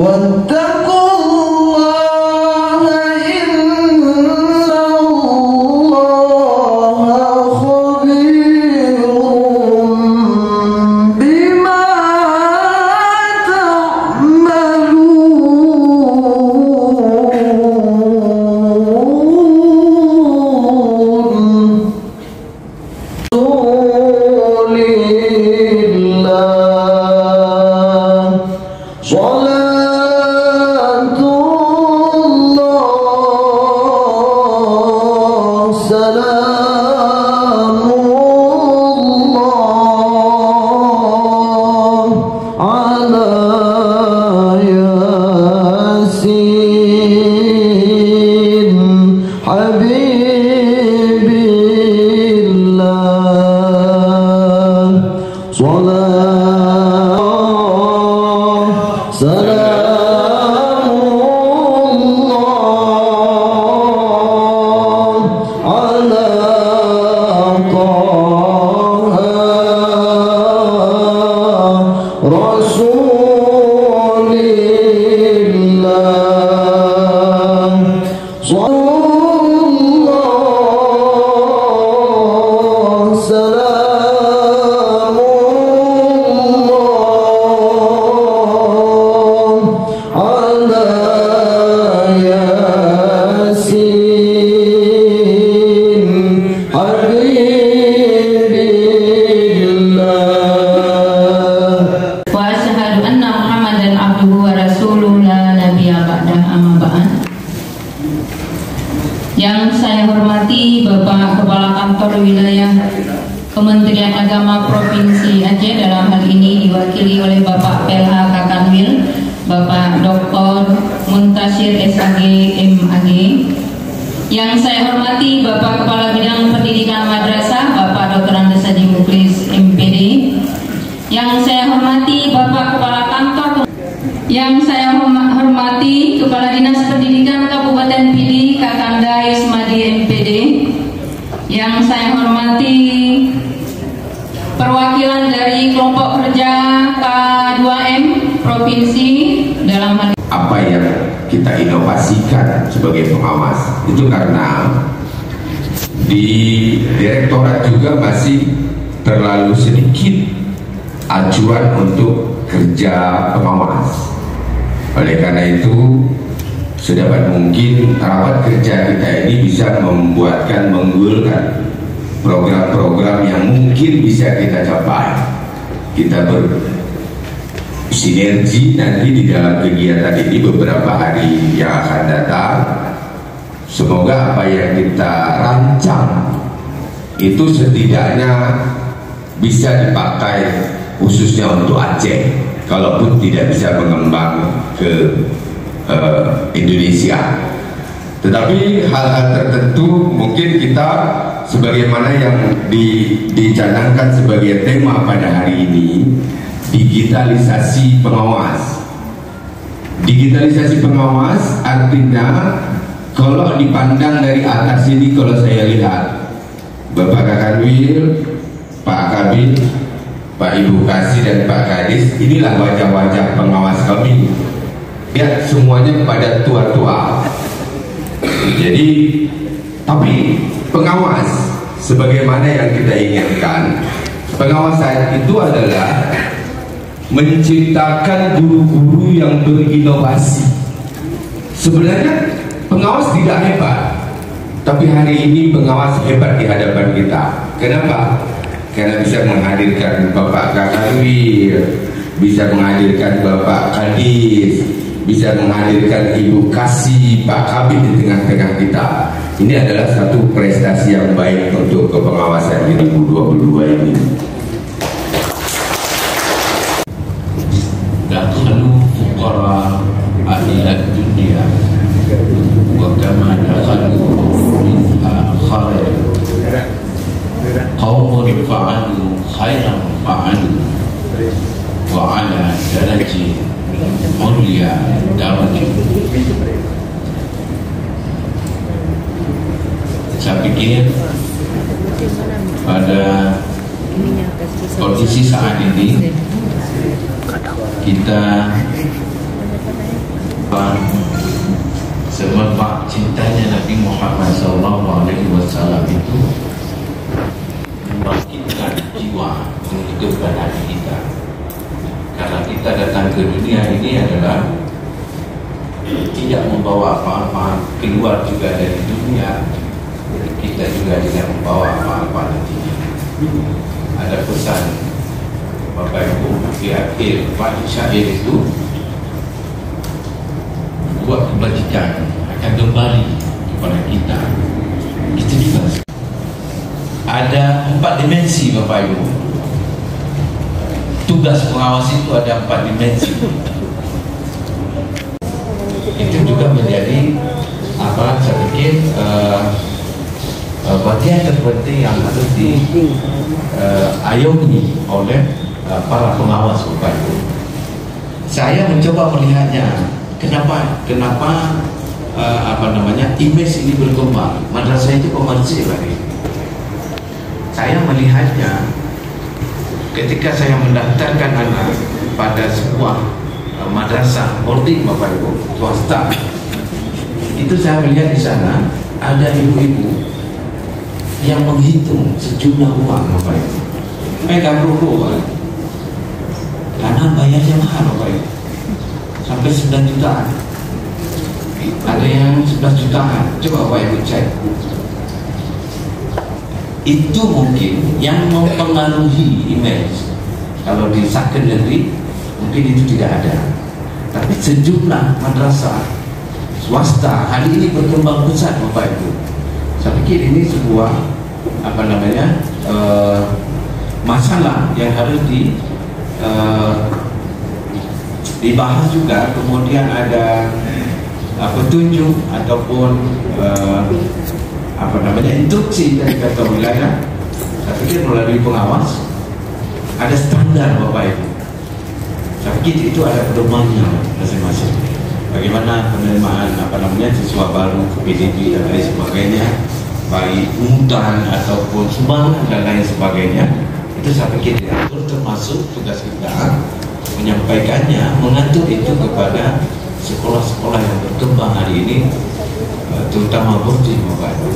واتقوا الله إن الله خبير بما Yang saya hormati Bapak Kepala Kantor Wilayah Kementerian Agama Provinsi Aceh, dalam hal ini diwakili oleh Bapak PLH Kakanwil, Bapak Dr. Muntasir SAG MAG. Yang saya hormati Bapak Kepala Bidang Pendidikan Madrasah, Bapak Dr. Andes Haji Muklis MPD. Yang saya hormati Bapak Kepala Kantor. Yang saya hormati Kepala Dinas Pendidikan Kabupaten Pidi Kakanda Ismadi MPD. Yang saya hormati perwakilan dari kelompok kerja K2M Provinsi dalam hal apa yang kita inovasikan sebagai pengawas itu karena di direktorat juga masih terlalu sedikit acuan untuk kerja pengawas. Oleh karena itu, sedapat mungkin rapat kerja kita ini bisa menggulkan program-program yang mungkin bisa kita capai. Kita bersinergi nanti di dalam kegiatan ini beberapa hari yang akan datang. Semoga apa yang kita rancang itu setidaknya bisa dipakai khususnya untuk Aceh, kalaupun tidak bisa mengembang ke Indonesia. Tetapi hal-hal tertentu mungkin kita sebagaimana yang dicanangkan sebagai tema pada hari ini, digitalisasi pengawas. Digitalisasi pengawas artinya kalau dipandang dari atas ini, kalau saya lihat Bapak Kakanwil, Pak Kabin, Pak Ibu Kasih dan Pak Kadis, inilah wajah-wajah pengawas kami. Ya, semuanya pada tua-tua. Jadi, tapi pengawas sebagaimana yang kita inginkan, pengawasan itu adalah menciptakan guru-guru yang berinovasi. Sebenarnya pengawas tidak hebat, tapi hari ini pengawas hebat di hadapan kita. Kenapa? Karena bisa menghadirkan Bapak Kakanwil, bisa menghadirkan Bapak Kadis, bisa menghadirkan Ibu Kasih, Pak Kabin di tengah-tengah kita. Ini adalah satu prestasi yang baik untuk kepengawasan 2022 ini. Dakhalu fuqara ila dunia wa kama dakhalu minha kharaj. Qaumun fa'alu khairan fa'alu wa ala darajin mulia darajin. Saya pikir pada kondisi saat ini kita Sebab cintanya Nabi Muhammad SAW itu membangkitkan jiwa menghidupkan hati kita. Karena kita datang ke dunia ini adalah tidak membawa apa-apa keluar juga dari dunia, kita juga tidak membawa apa-apa nantinya. Ada pesan Bapak Ibu di akhir bait syair itu, buat kebajikan akan kembali kepada kita. Itu juga ada 4 dimensi Bapak Ibu. Tugas pengawas itu ada 4 dimensi. Itu juga menjadi apa, saya pikir bagian terpenting yang harus diayomi oleh para pengawas Bapak Ibu. Saya mencoba melihatnya, kenapa image ini berkembang. Madrasah itu komersil hari ini. Saya melihatnya ketika saya mendaftarkan anak pada sebuah madrasah boarding Bapak Ibu swasta, itu saya melihat di sana ada ibu-ibu yang menghitung sejumlah uang Bapak Ibu, megang rulu karena bayarnya mahal Bapak Ibu, sampai 9 jutaan, ada yang 11 jutaan. Coba Bapak Ibu cek. Itu mungkin yang mempengaruhi image. Kalau di secondary mungkin itu tidak ada, tapi sejumlah madrasah swasta hari ini berkembang pesat Bapak Ibu. Saya pikir ini sebuah masalah yang harus dibahas juga. Kemudian ada petunjuk ataupun instruksi dari kantor wilayah. Saya pikir melalui pengawas ada standar Bapak Ibu. Saya pikir itu ada pedomannya masing-masing. Bagaimana penerimaan siswa baru ke PDB dan lain sebagainya, baik pungutan ataupun sumbangan dan lain sebagainya. Itu saya pikir diatur, termasuk tugas kita menyampaikannya, mengatur itu kepada sekolah-sekolah yang berkembang hari ini, terutama boarding Bapak Ibu.